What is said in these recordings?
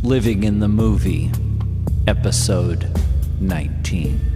Living in the Movie, Episode 19.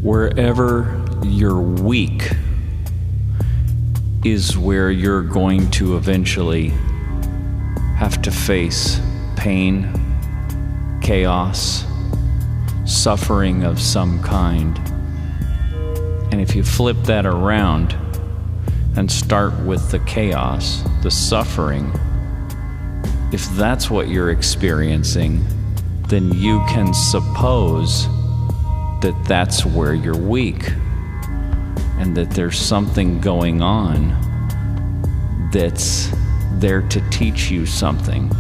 Wherever you're weak is where you're going to eventually have to face pain, chaos, suffering of some kind. And if you flip that around and start with the chaos, the suffering, if that's what you're experiencing, then you can suppose that that's where you're weak and that there's something going on that's there to teach you something.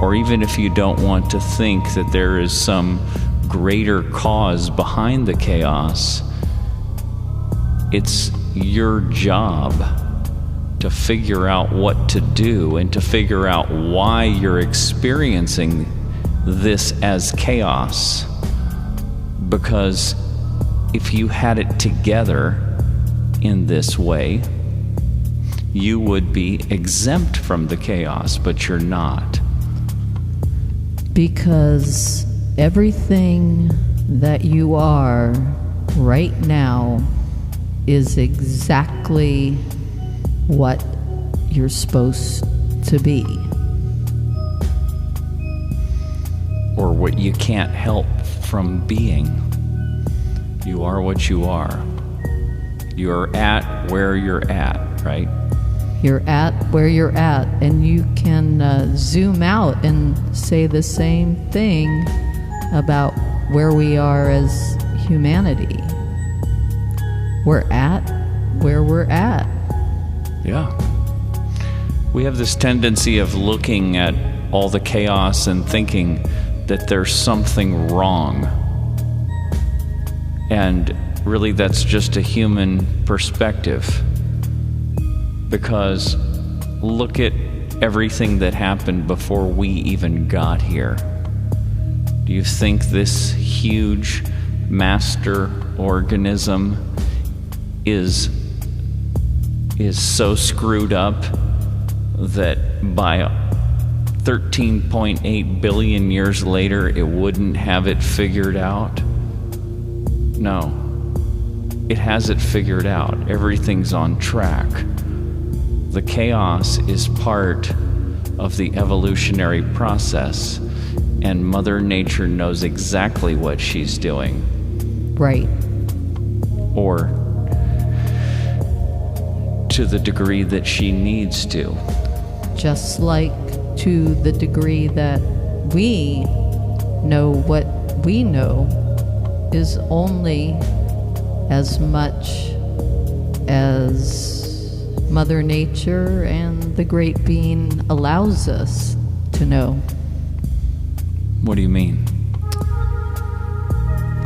Or even if you don't want to think that there is some greater cause behind the chaos, it's your job to figure out what to do and to figure out why you're experiencing this as chaos. Because if you had it together in this way, you would be exempt from the chaos, but you're not. Because everything that you are right now is exactly what you're supposed to be. Or what you can't help from being. You are what you are. You're at where you're at, right? You're at where you're at, and you can zoom out and say the same thing about where we are as humanity. We're at where we're at. Yeah. We have this tendency of looking at all the chaos and thinking that there's something wrong. And really that's just a human perspective. Because look at everything that happened before we even got here. Do you think this huge master organism is so screwed up that by 13.8 billion years later it wouldn't have it figured out? No. It has it figured out. Everything's on track. The chaos is part of the evolutionary process, and Mother Nature knows exactly what she's doing. Right. Or to the degree that she needs to. Just like to the degree that we know what we know is only as much as Mother Nature and the Great Being allows us to know. What do you mean?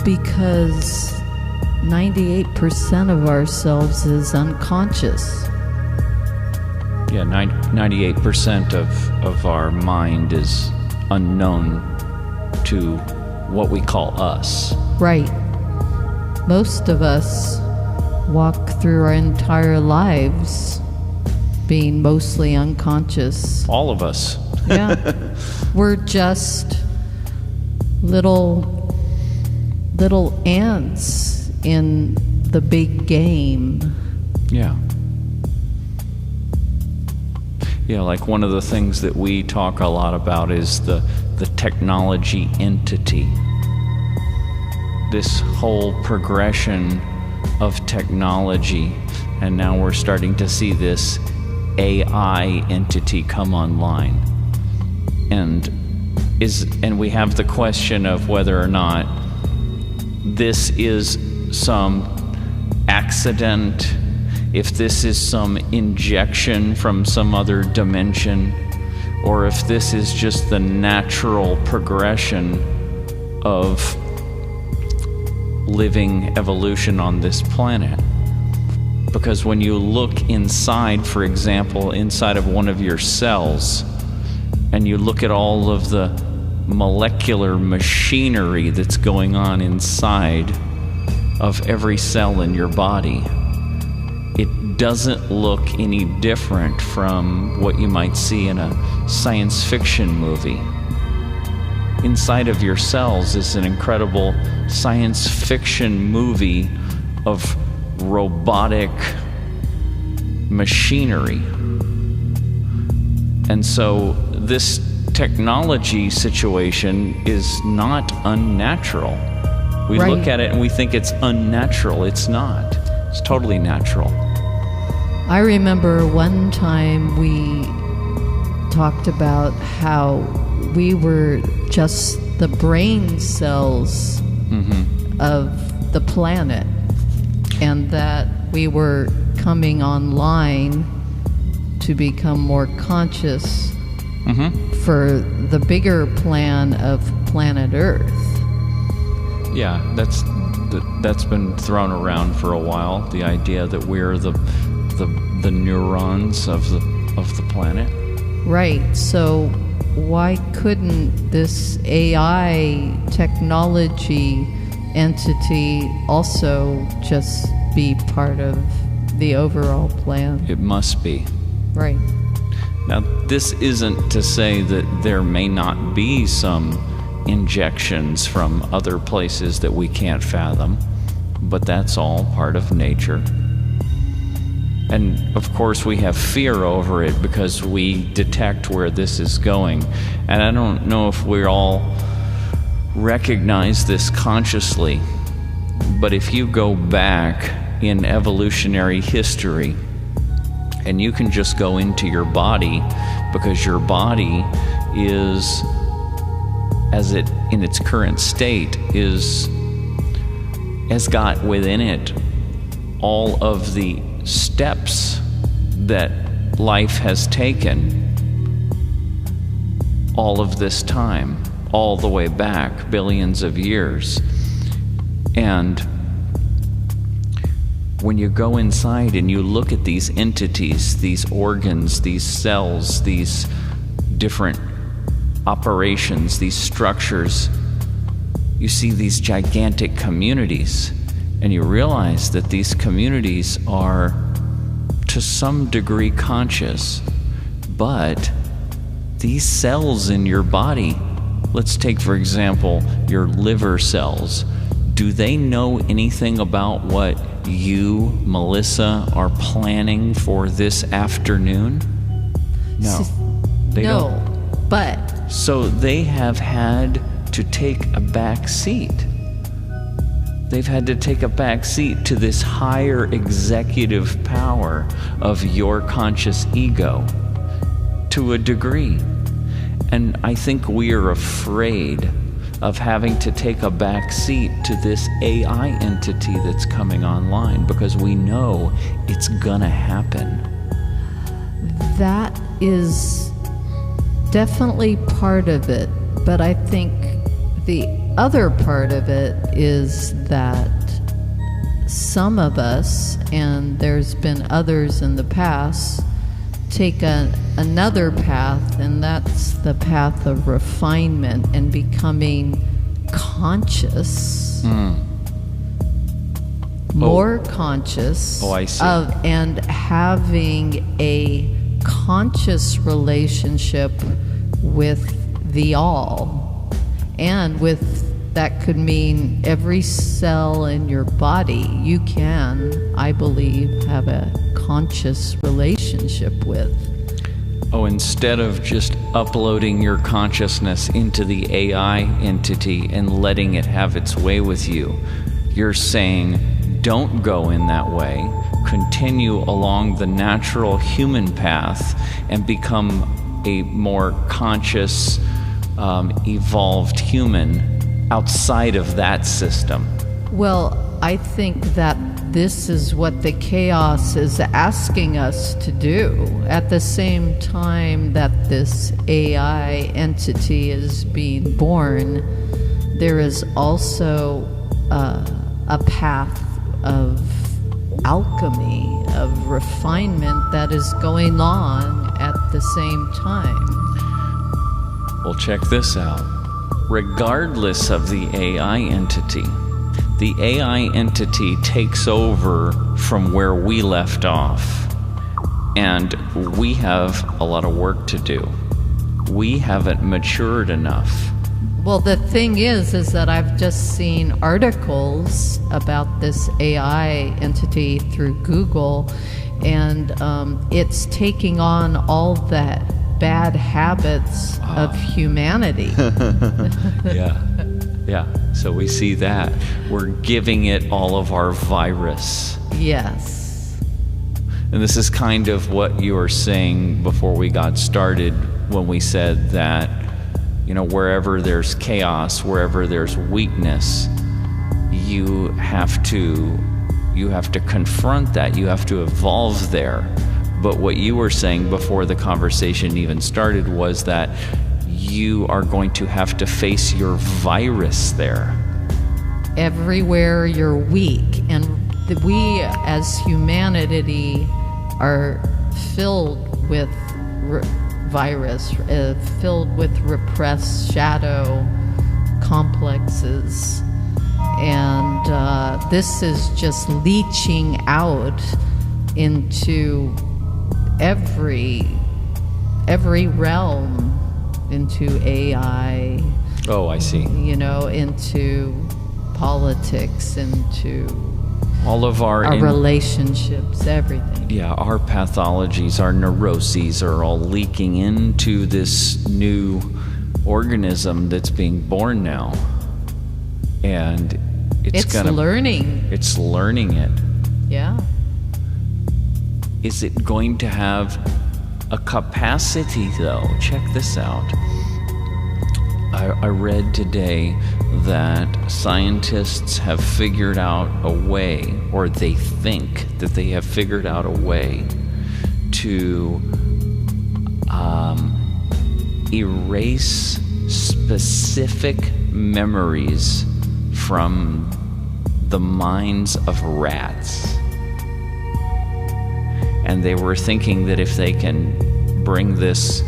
Because 98% of ourselves is unconscious. Yeah, 98% of our mind is unknown to what we call us. Right. Most of us walk through our entire lives being mostly unconscious. All of us. Yeah. We're just little ants in the big game. Yeah. Yeah, like one of the things that we talk a lot about is the technology entity. This whole progression of technology, and now we're starting to see this AI entity come online. And we have the question of whether or not this is some accident, if this is some injection from some other dimension, or if this is just the natural progression of living evolution on this planet. Because when you look inside, for example, inside of one of your cells, and you look at all of the molecular machinery that's going on inside of every cell in your body, it doesn't look any different from what you might see in a science fiction movie. Inside of your cells is an incredible science fiction movie of robotic machinery. And so this technology situation is not unnatural. We Right. look at it and we think it's unnatural. It's not. It's totally natural. I remember one time we talked about how we were just the brain cells of the planet, and that we were coming online to become more conscious for the bigger plan of planet Earth. Yeah, that's been thrown around for a while. The idea that we're the neurons of the planet. Right. So why couldn't this AI technology entity also just be part of the overall plan? It must be. Right. Now, this isn't to say that there may not be some injections from other places that we can't fathom, but that's all part of nature. And of course we have fear over it because we detect where this is going. And I don't know if we all recognize this consciously, but if you go back in evolutionary history, and you can just go into your body, because your body is, as it in its current state, has got within it all of the steps that life has taken all of this time, all the way back billions of years. And when you go inside and you look at these entities, these organs, these cells, these different operations, these structures, you see these gigantic communities, and you realize that these communities are to some degree conscious, but these cells in your body, let's take for example your liver cells, do they know anything about what you, Melissa, are planning for this afternoon? No. They don't. But So they have had to take a back seat. They've had to take a back seat to this higher executive power of your conscious ego to a degree. And I think we are afraid of having to take a back seat to this AI entity that's coming online because we know it's gonna happen. that is definitely part of it. But I think the other part of it is that some of us, and there's been others in the past, take another path, and that's the path of refinement and becoming conscious, more conscious I see. And having a conscious relationship with the all, and with that could mean every cell in your body you can, I believe, have a conscious relationship with. Instead of just uploading your consciousness into the AI entity and letting it have its way with you, you're saying, don't go in that way. Continue along the natural human path and become a more conscious, evolved human outside of that system. Well, I think that this is what the chaos is asking us to do. At the same time that this AI entity is being born, there is also a path of alchemy, of refinement that is going on at the same time. Well, check this out. Regardless of the AI entity, the AI entity takes over from where we left off, and we have a lot of work to do. We haven't matured enough. Well, the thing is that I've just seen articles about this AI entity through Google, and it's taking on all the bad habits of humanity. Yeah. So we see that. We're giving it all of our virus. Yes. And this is kind of what you were saying before we got started when we said that, wherever there's chaos, wherever there's weakness, you have to confront that. You have to evolve there. But what you were saying before the conversation even started was that you are going to have to face your virus there. Everywhere you're weak, and we as humanity are filled with virus, filled with repressed shadow complexes, and this is just leaching out into every realm, into AI. Oh, I see. Into politics, into all of our relationships, everything. Yeah, our pathologies, our neuroses are all leaking into this new organism that's being born now. And it's learning. It's learning it. Yeah. Is it going to have a capacity, though? Check this out. I read today that scientists have figured out a way, or they think that they have figured out a way to erase specific memories from the minds of rats. And they were thinking that if they can bring this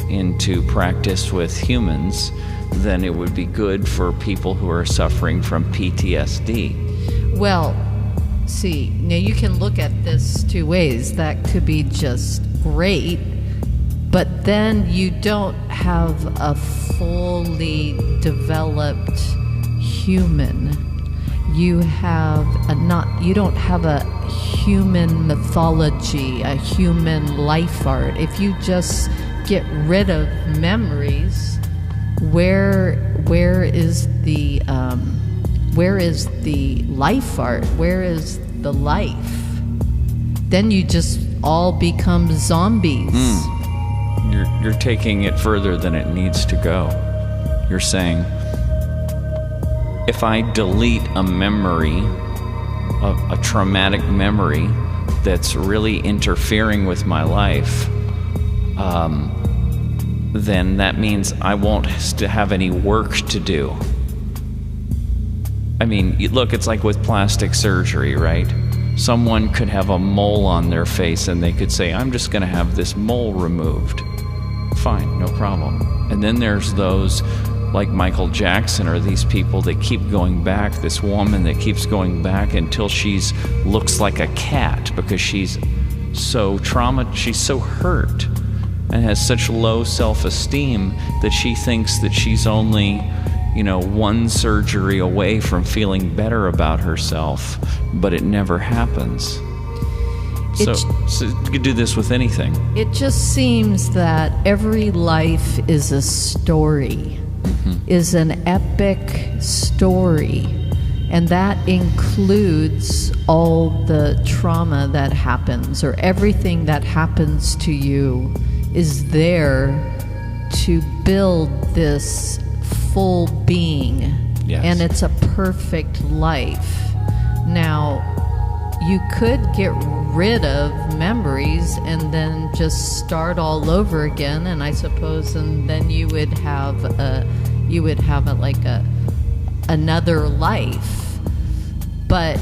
into practice with humans, then it would be good for people who are suffering from PTSD. Well, see, now you can look at this two ways. That could be just great, but then you don't have a fully developed human. You don't have a human mythology, a human life art. If you just get rid of memories, where is the life art? Where is the life? Then you just all become zombies. You're taking it further than it needs to go. You're saying, if I delete a memory, a traumatic memory that's really interfering with my life, then that means I won't have any work to do. I mean, look, it's like with plastic surgery, right? Someone could have a mole on their face and they could say, I'm just going to have this mole removed. Fine, no problem. And then there's those like Michael Jackson, or these people that keep going back, this woman that keeps going back until she's looks like a cat because she's so she's so hurt and has such low self-esteem that she thinks that she's only, one surgery away from feeling better about herself, but it never happens. So you could do this with anything. It just seems that every life is a story, is an epic story, and that includes all the trauma that happens, or everything that happens to you is there to build this full being. Yes. And it's a perfect life. Now, you could get rid of memories and then just start all over again, and I suppose, and then you would have another life. But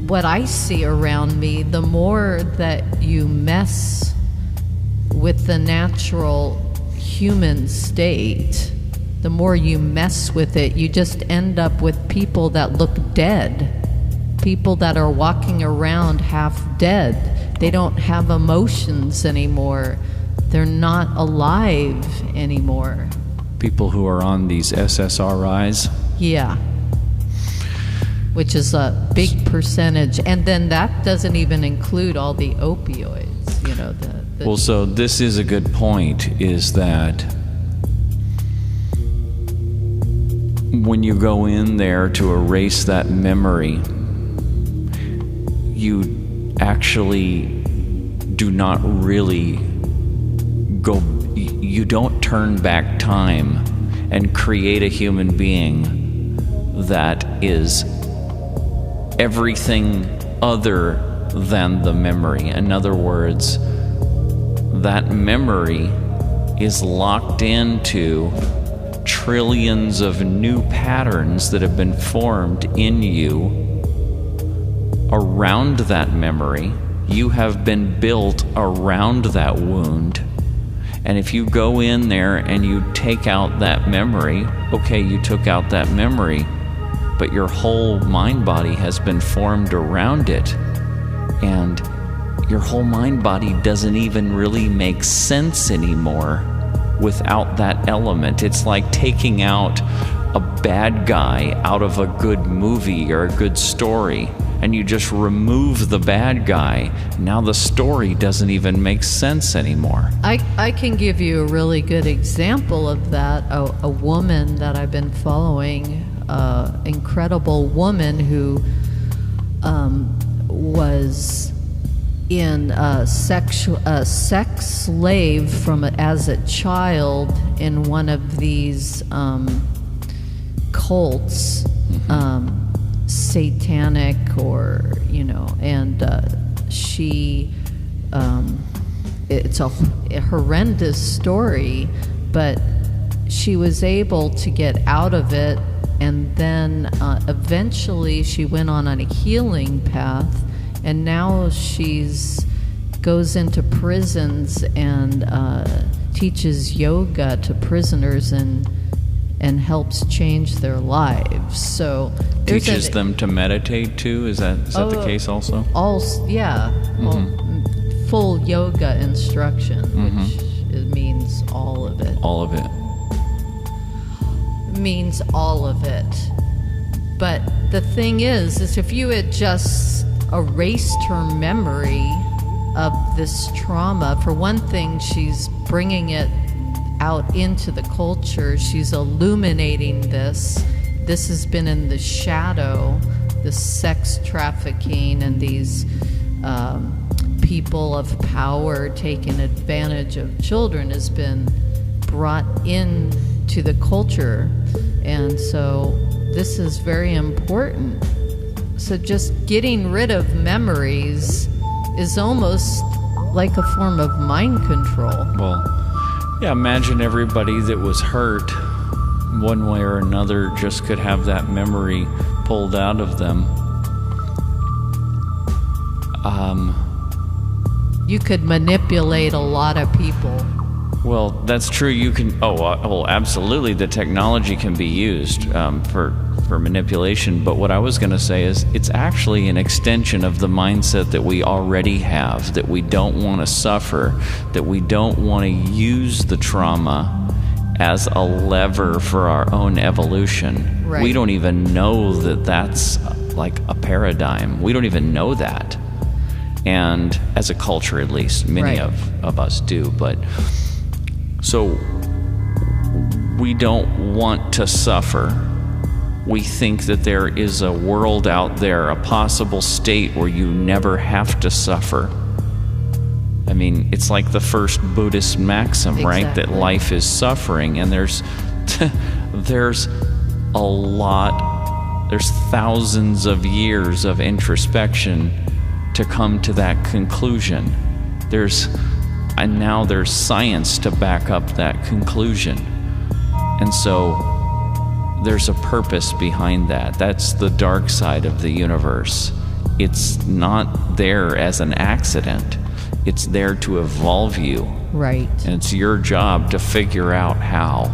what I see around me, the more that you mess with the natural human state, the more you mess with it, you just end up with people that look dead. People that are walking around half dead. They don't have emotions anymore. They're not alive anymore. People who are on these SSRIs? Yeah. Which is a big percentage. And then that doesn't even include all the opioids, Well, so this is a good point, is that when you go in there to erase that memory, you actually do not really you don't turn back time and create a human being that is everything other than the memory. In other words, that memory is locked into trillions of new patterns that have been formed in you around that memory. You have been built around that wound. And if you go in there and you take out that memory, okay, you took out that memory, but your whole mind body has been formed around it. And your whole mind body doesn't even really make sense anymore without that element. It's like taking out a bad guy out of a good movie or a good story, and you just remove the bad guy. Now the story doesn't even make sense anymore. I can give you a really good example of that. A woman that I've been following, incredible woman who was in a sex slave as a child in one of these cults, satanic, or and she it's a horrendous story, but she was able to get out of it, and then eventually she went on a healing path, and now she's goes into prisons and teaches yoga to prisoners and helps change their lives. So teaches them to meditate too. Is that the case also? Full yoga instruction, which it means all of it. All of it. It means all of it. But the thing is if you had just erased her memory of this trauma, for one thing, she's bringing it out into the culture. She's illuminating this. This has been in the shadow, the sex trafficking and these people of power taking advantage of children has been brought in to the culture. And so this is very important. So just getting rid of memories is almost like a form of mind control. Well, yeah, imagine everybody that was hurt one way or another just could have that memory pulled out of them. You could manipulate a lot of people. Well, that's true. You can. Well, absolutely. The technology can be used for manipulation. But what I was going to say is, it's actually an extension of the mindset that we already have. That we don't want to suffer. That we don't want to use the trauma as a lever for our own evolution. Right. We don't even know that that's like a paradigm. We don't even know that. And as a culture, at least, many of us do. But so we don't want to suffer. We think that there is a world out there, a possible state where you never have to suffer. I mean, it's like the first Buddhist maxim, right? That life is suffering. And there's a lot, there's thousands of years of introspection to come to that conclusion. And now there's science to back up that conclusion. And so there's a purpose behind that. That's the dark side of the universe. It's not there as an accident. It's there to evolve you. Right. And it's your job to figure out how.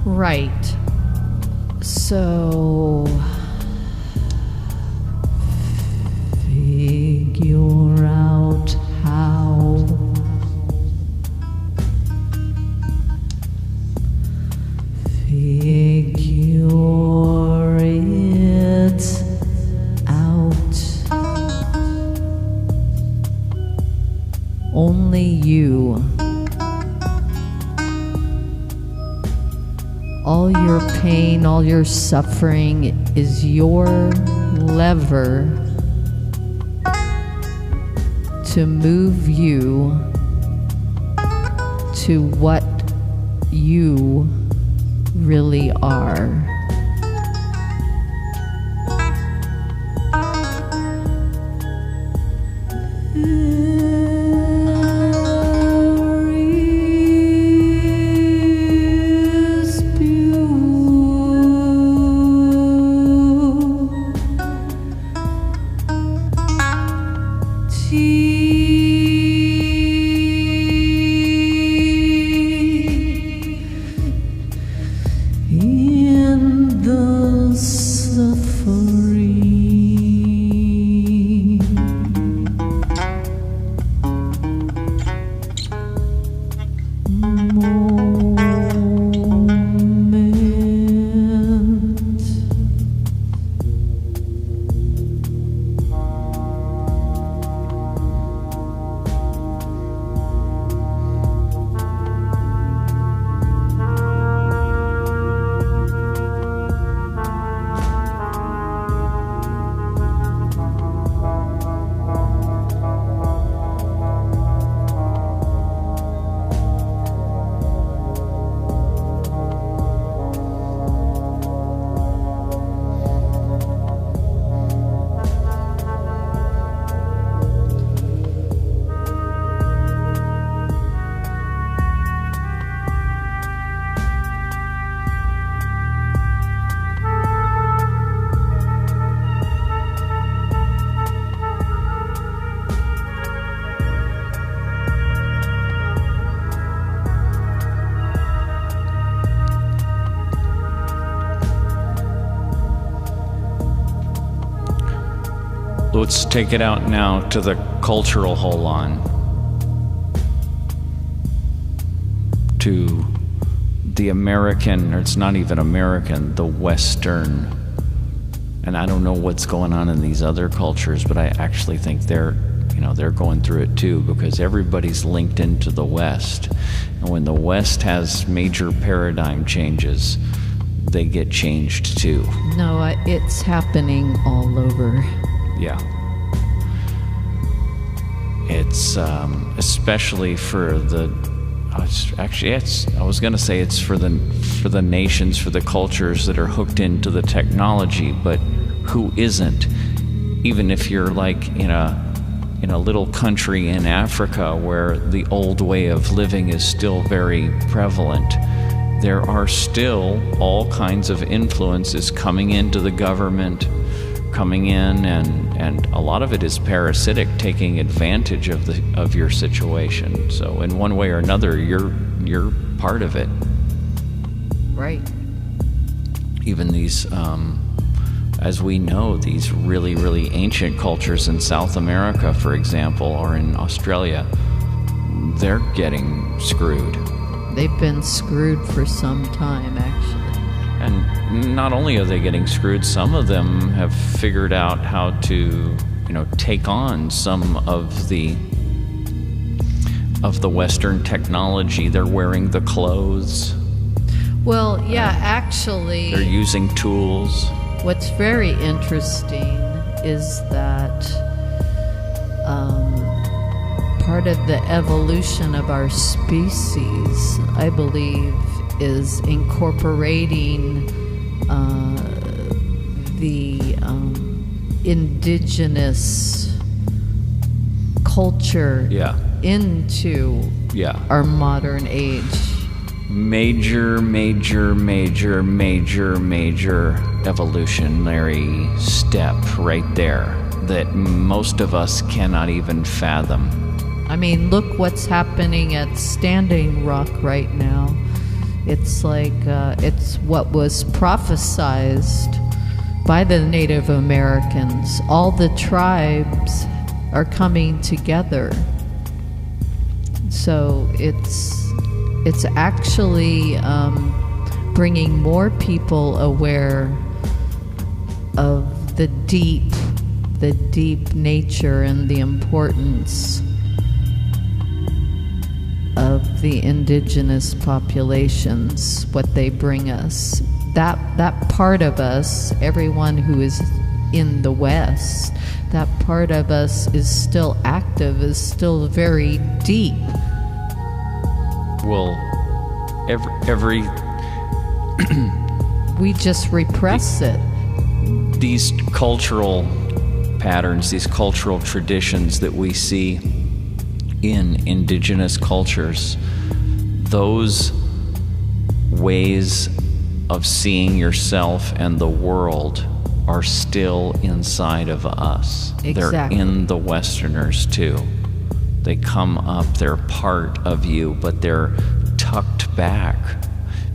Right. So figure out how. Figure it out. Only you. All your pain, all your suffering is your lever to move you to what you really are. Let's take it out now to the cultural hold-on, to the American, or it's not even American, the Western. And I don't know what's going on in these other cultures, but I actually think they're going through it too, because everybody's linked into the West. And when the West has major paradigm changes, they get changed too. No, it's happening all over. Yeah. It's especially for the I was going to say it's for the nations, for the cultures that are hooked into the technology, but who isn't? Even if you're like in a little country in Africa where the old way of living is still very prevalent, there are still all kinds of influences coming into the government, coming in, and a lot of it is parasitic, taking advantage of your situation. So in one way or another, you're part of it. Right. Even these, as we know, these really, really ancient cultures in South America, for example, or in Australia, they're getting screwed. They've been screwed for some time, actually. And not only are they getting screwed, some of them have figured out how to, take on some of the Western technology. They're wearing the clothes. Well, yeah, actually, they're using tools. What's very interesting is that part of the evolution of our species, I believe, is incorporating the indigenous culture into our modern age. Major evolutionary step right there that most of us cannot even fathom. I mean, look what's happening at Standing Rock right now. It's like, it's what was prophesized by the Native Americans. All the tribes are coming together. So it's actually bringing more people aware of the deep nature and the importance of the indigenous populations, what they bring us. That part of us, everyone who is in the West, that part of us is still active, is still very deep. Well, every we just repress it. These cultural patterns, these cultural traditions that we see in indigenous cultures, those ways of seeing yourself and the world are still inside of us. Exactly. They're in the Westerners too. They come up, they're part of you, but they're tucked back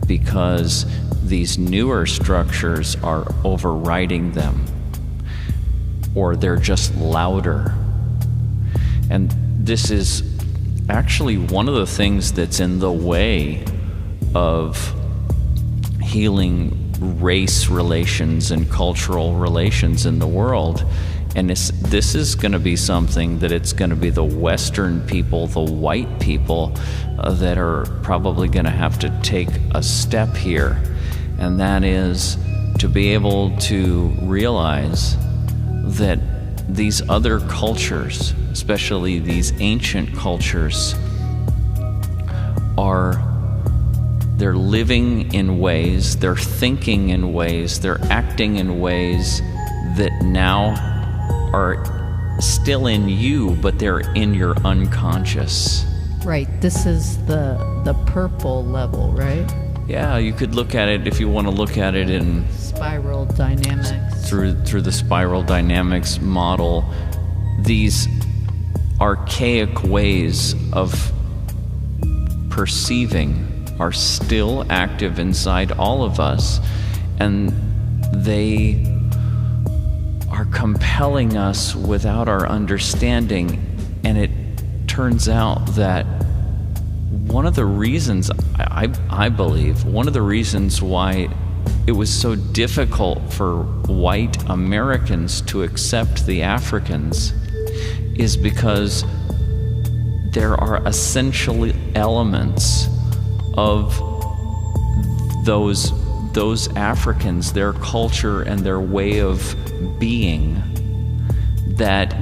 because these newer structures are overriding them, or they're just louder. And this is actually one of the things that's in the way of healing race relations and cultural relations in the world. And this is going to be something that it's going to be the Western people, the white people, that are probably going to have to take a step here. And that is to be able to realize that these other cultures, especially these ancient cultures, they're living in ways, they're thinking in ways, they're acting in ways that now are still in you, but they're in your unconscious. Right. This is the purple level, right? Yeah, you could look at it, if you want to look at it in spiral dynamics. Through the spiral dynamics model, these archaic ways of perceiving are still active inside all of us, and they are compelling us without our understanding. And it turns out that one of the reasons, I believe, one of the reasons why it was so difficult for white Americans to accept the Africans is because there are essential elements of those Africans, their culture and their way of being, that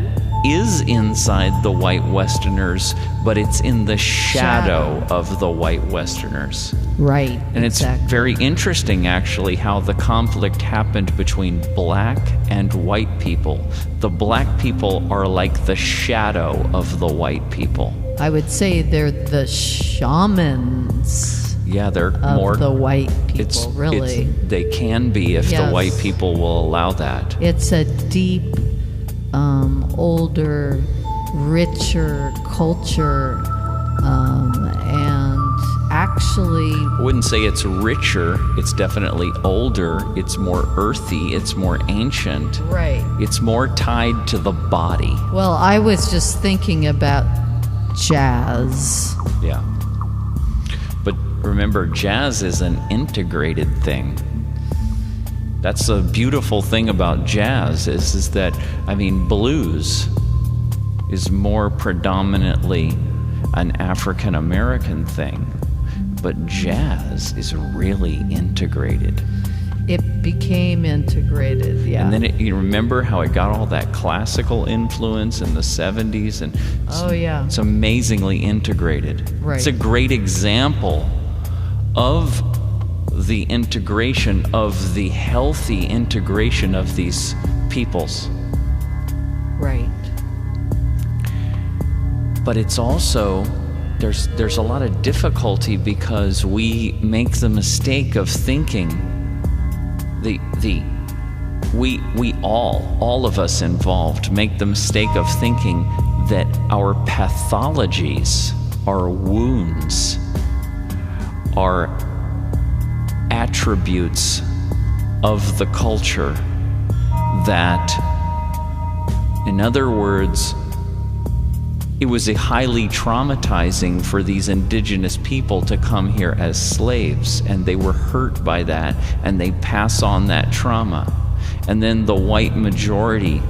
is inside the white Westerners, but it's in the shadow of the white Westerners. Right. And exactly. It's very interesting, actually, how the conflict happened between black and white people. The black people are like the shadow of the white people. I would say they're the shamans. Yeah, they're of more the white people, really. They can be if the white people will allow that. It's a deep, older, richer culture, and actually... I wouldn't say it's richer. It's definitely older. It's more earthy. It's more ancient. Right. It's more tied to the body. Well, I was just thinking about jazz. Yeah. But remember, jazz is an integrated thing. That's the beautiful thing about jazz is that, I mean, blues is more predominantly an African American thing, but jazz is really integrated. It became integrated, yeah. And then you remember how it got all that classical influence in the 70s? And it's amazingly integrated. Right. It's a great example of the integration, of the healthy integration of these peoples. Right. But it's also, there's a lot of difficulty because we make the mistake of thinking we all of us involved make the mistake of thinking that our pathologies, our wounds, are attributes of the culture. That, in other words, it was a highly traumatizing for these indigenous people to come here as slaves, and they were hurt by that, and they pass on that trauma. And then the white majority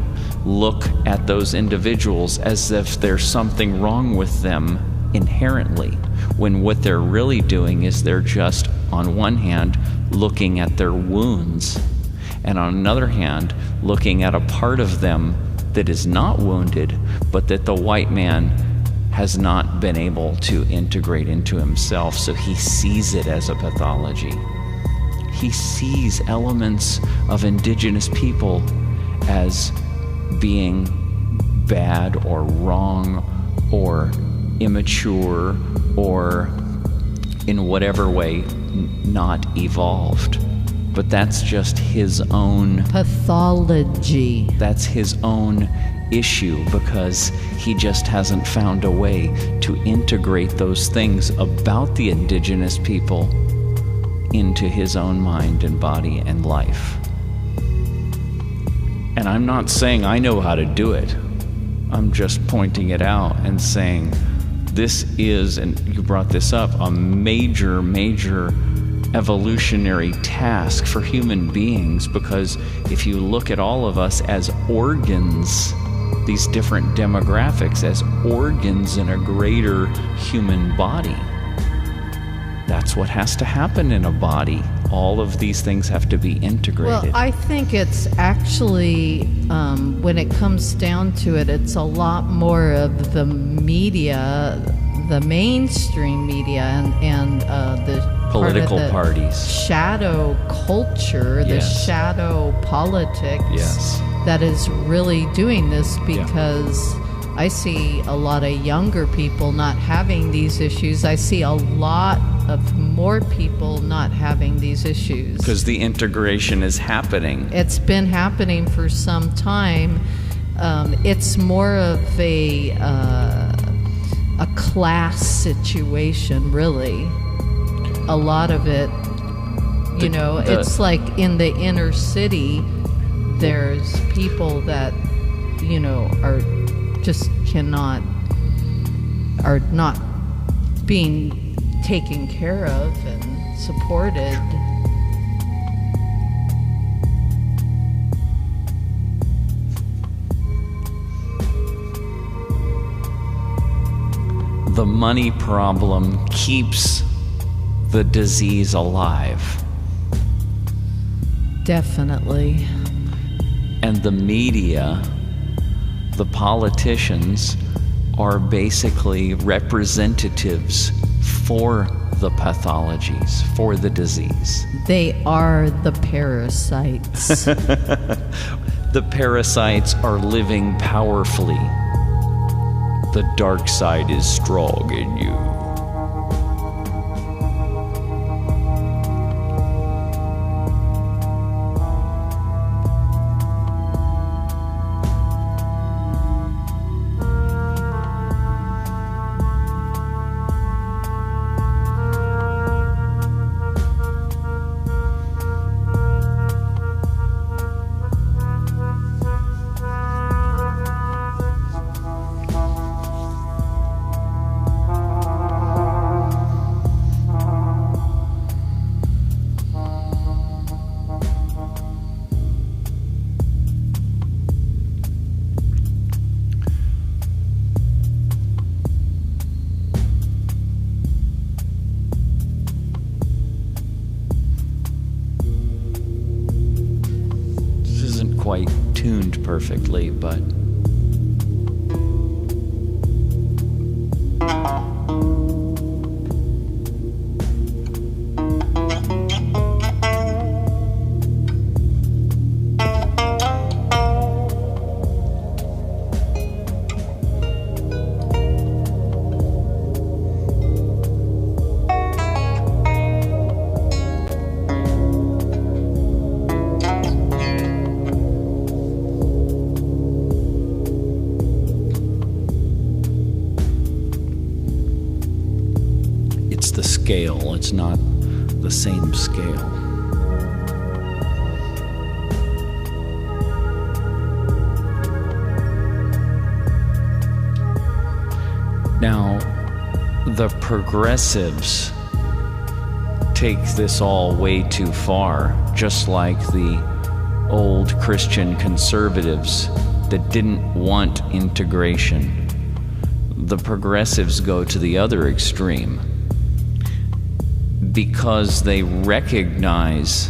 look at those individuals as if there's something wrong with them inherently, when what they're really doing is they're just, on one hand, looking at their wounds, and on another hand, looking at a part of them that is not wounded, but that the white man has not been able to integrate into himself, so he sees it as a pathology. He sees elements of indigenous people as being bad or wrong or immature or in whatever way not evolved. But that's just his own pathology. That's his own issue, because he just hasn't found a way to integrate those things about the indigenous people into his own mind and body and life. And I'm not saying I know how to do it. I'm just pointing it out and saying this is, and you brought this up, a major evolutionary task for human beings, because if you look at all of us as organs, these different demographics as organs in a greater human body, that's what has to happen in a body. All of these things have to be integrated. Well, I think it's actually, when it comes down to it, it's a lot more of the media, the mainstream media, and the political parties, shadow culture, the shadow politics that is really doing this, because I see a lot of younger people not having these issues. I see a lot of more people not having these issues. Because the integration is happening. It's been happening for some time. It's more of a class situation, really. A lot of it, it's like in the inner city, there's people that, are just are not being taken care of and supported. The money problem keeps the disease alive. Definitely. And the media, the politicians, are basically representatives for the pathologies, for the disease. They are the parasites. The parasites are living powerfully. The dark side is strong in you. quite tuned perfectly, but the scale, it's not the same scale. Now, the progressives take this all way too far, just like the old Christian conservatives that didn't want integration. The progressives go to the other extreme because they recognize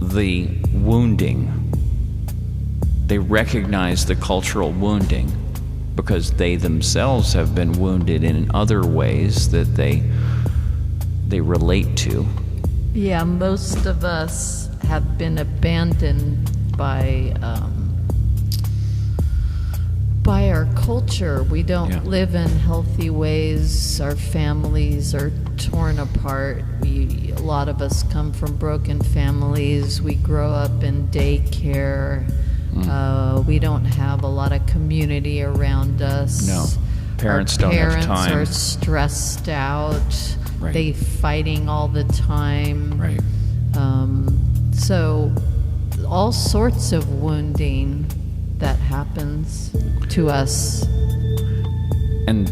the wounding. They recognize the cultural wounding because they themselves have been wounded in other ways that they relate to. Yeah, most of us have been abandoned by our culture. We don't live in healthy ways. Our families are torn apart. A lot of us come from broken families. We grow up in daycare. We don't have a lot of community around us. No, parents don't have time. Parents are stressed out. Right. They fighting all the time. Right. So all sorts of wounding that happens to us. And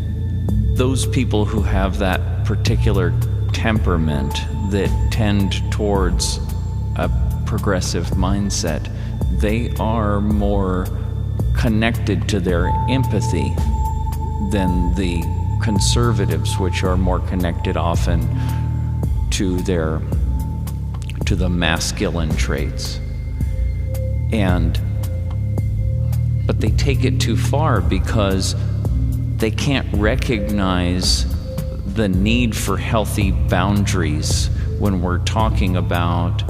those people who have that particular temperament that tend towards a progressive mindset, they are more connected to their empathy than the conservatives, which are more connected often to the masculine traits. But they take it too far because they can't recognize the need for healthy boundaries when we're talking about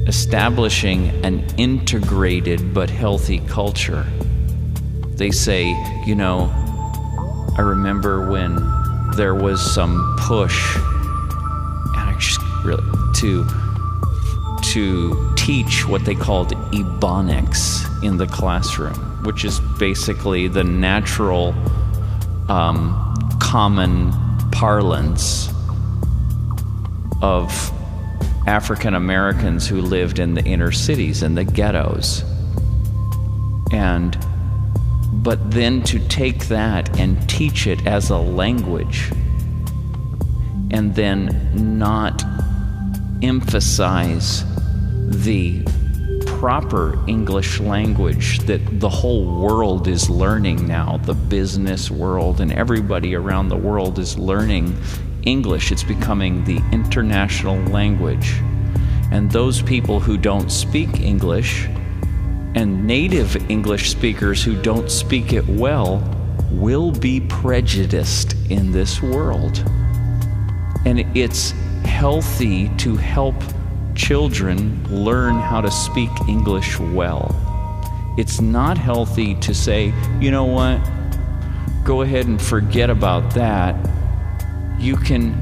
establishing an integrated but healthy culture. They say, I remember when there was some push to teach what they called ebonics in the classroom, which is basically the natural common parlance of African Americans who lived in the inner cities and the ghettos. But then to take that and teach it as a language and then not emphasize the proper English language that the whole world is learning now, the business world and everybody around the world is learning English. It's becoming the international language. And those people who don't speak English and native English speakers who don't speak it well will be prejudiced in this world. And it's healthy to help children learn how to speak English well. It's not healthy to say, you know what, go ahead and forget about that. You can,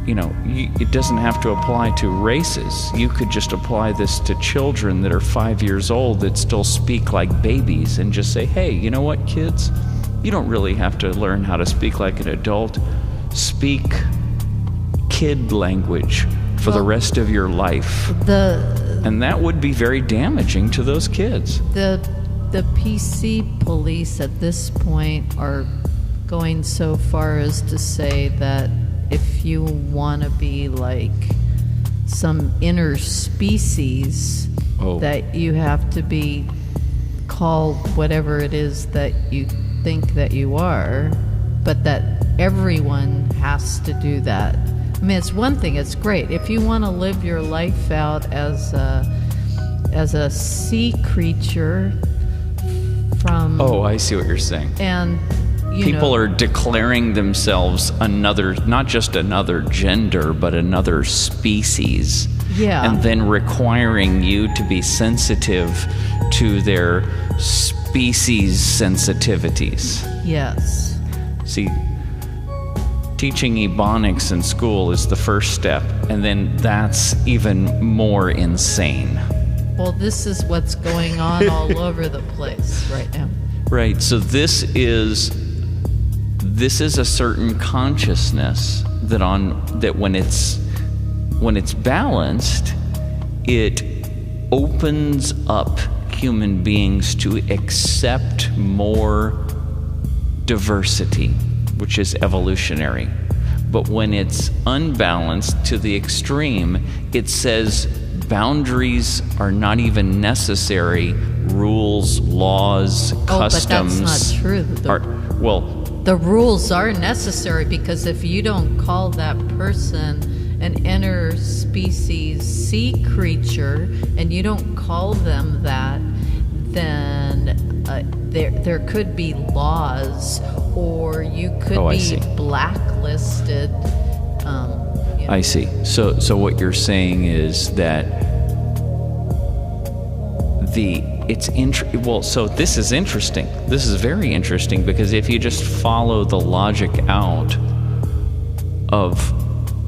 it doesn't have to apply to races. You could just apply this to children that are 5 years old that still speak like babies and just say, hey, you know what, kids? You don't really have to learn how to speak like an adult. Speak kid language for the rest of your life. And that would be very damaging to those kids. The PC police at this point are going so far as to say that if you want to be like some inner species, that you have to be called whatever it is that you think that you are, but that everyone has to do that. I mean, it's one thing, it's great. If you want to live your life out as as a sea creature from... Oh, I see what you're saying. And, people are declaring themselves another, not just another gender, but another species. Yeah. And then requiring you to be sensitive to their species sensitivities. Yes. See, teaching Ebonics in school is the first step, and then that's even more insane. Well, this is what's going on all over the place right now. Right, so this is a certain consciousness that when it's balanced, it opens up human beings to accept more diversity, which is evolutionary. But when it's unbalanced to the extreme, it says boundaries are not even necessary. Rules, laws, customs. But that's not true. The rules are necessary, because if you don't call that person an interspecies sea creature and you don't call them that, then there could be laws, or you could be blacklisted. I see. So what you're saying is that so this is interesting. This is very interesting, because if you just follow the logic out of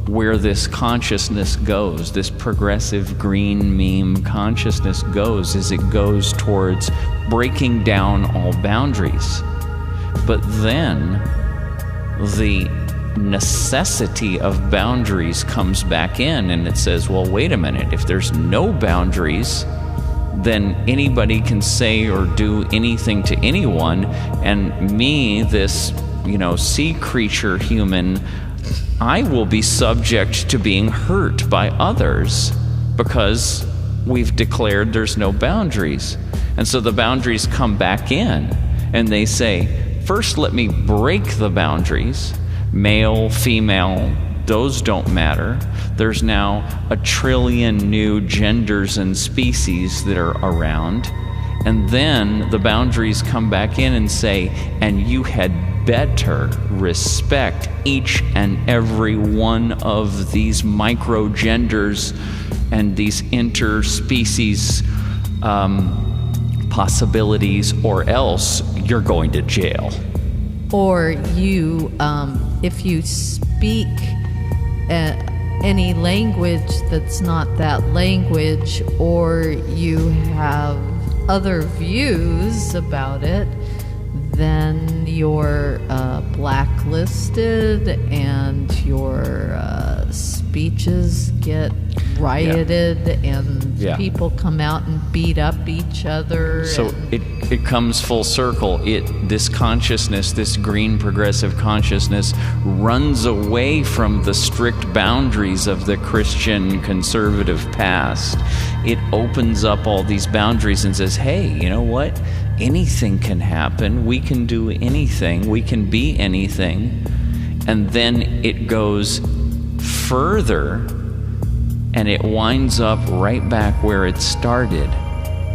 where this consciousness goes, this progressive green meme consciousness goes, is it goes towards breaking down all boundaries. But then the necessity of boundaries comes back in, and it says, well, wait a minute, if there's no boundaries, then anybody can say or do anything to anyone, and me, this, sea creature human, I will be subject to being hurt by others because we've declared there's no boundaries. And so the boundaries come back in, and they say, first let me break the boundaries. Male, female, those don't matter. There's now 1 trillion new genders and species that are around. And then the boundaries come back in and say, and you had better respect each and every one of these micro-genders and these interspecies possibilities, or else you're going to jail. Or you, if you speak any language that's not that language, or you have other views about it, then you're blacklisted, and your speeches get rioted, and people come out and beat up each other. So it comes full circle. This consciousness, this green progressive consciousness, runs away from the strict boundaries of the Christian conservative past. It opens up all these boundaries and says, hey, you know what? Anything can happen. We can do anything. We can be anything. And then it goes further, and it winds up right back where it started,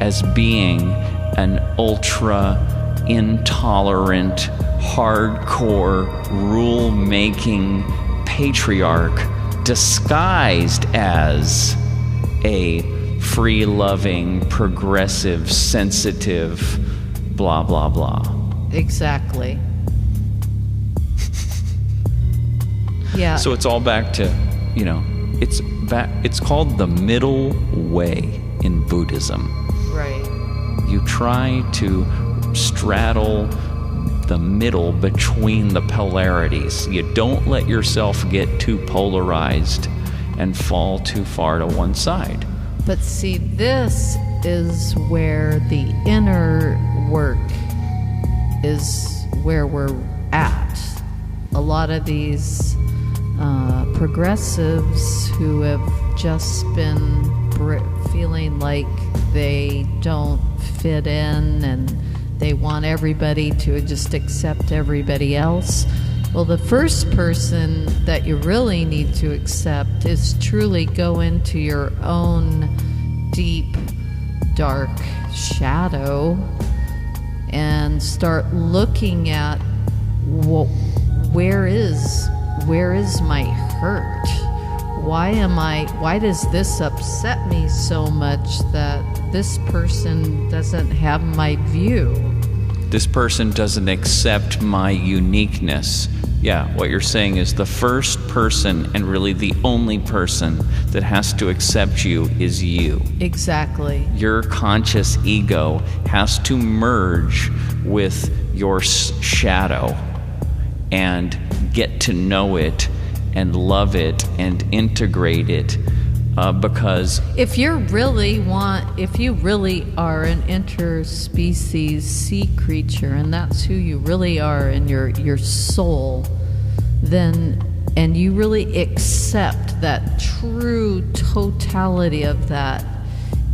as being an ultra intolerant, hardcore, rule-making patriarch disguised as a free-loving, progressive, sensitive, blah, blah, blah. Exactly. Yeah. So it's all back to, it's called the middle way in Buddhism. Right. You try to straddle the middle between the polarities. You don't let yourself get too polarized and fall too far to one side. But see, this is where the inner work is where we're at. A lot of these progressives who have just been feeling like they don't fit in, and they want everybody to just accept everybody else. Well, the first person that you really need to accept is truly go into your own deep dark shadow and start looking at where is my hurt? Why does this upset me so much that this person doesn't have my view? This person doesn't accept my uniqueness. Yeah, what you're saying is the first person and really the only person that has to accept you is you. Exactly. Your conscious ego has to merge with your shadow and get to know it and love it and integrate it, because if you really are an interspecies sea creature, and that's who you really are in your soul, then, and you really accept that true totality of that,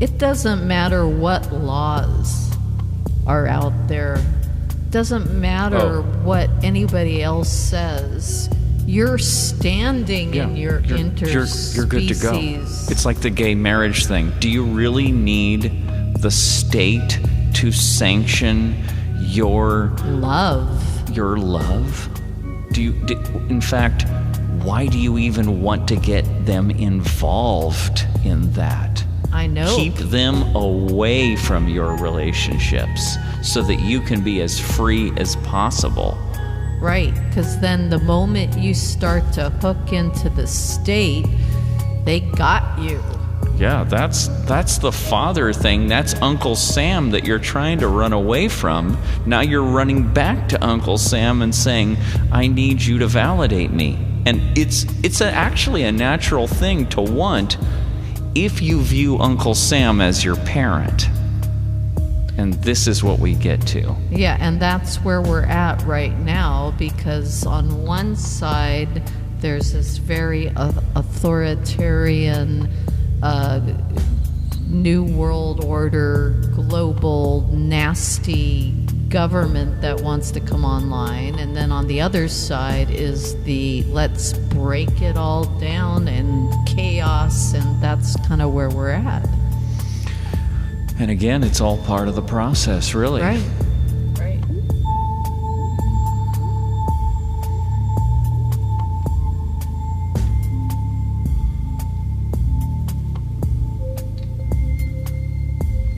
it doesn't matter what laws are out there, doesn't matter what anybody else says. You're standing in your interspecies. You're good to go. It's like the gay marriage thing. Do you really need the state to sanction your love? Your love? In fact, why do you even want to get them involved in that? I know. Keep them away from your relationships so that you can be as free as possible. Right, because then the moment you start to hook into the state, they got you. Yeah, that's the father thing. That's Uncle Sam that you're trying to run away from. Now you're running back to Uncle Sam and saying, I need you to validate me. And it's actually a natural thing to want if you view Uncle Sam as your parent. And this is what we get to. Yeah, and that's where we're at right now, because on one side, there's this very authoritarian, New World Order, global, nasty government that wants to come online. And then on the other side is the let's break it all down and chaos, and that's kind of where we're at. And again, it's all part of the process, really. Right.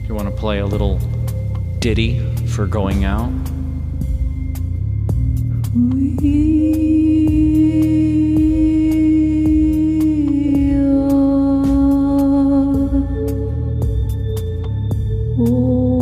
You want to play a little ditty for going out? Oh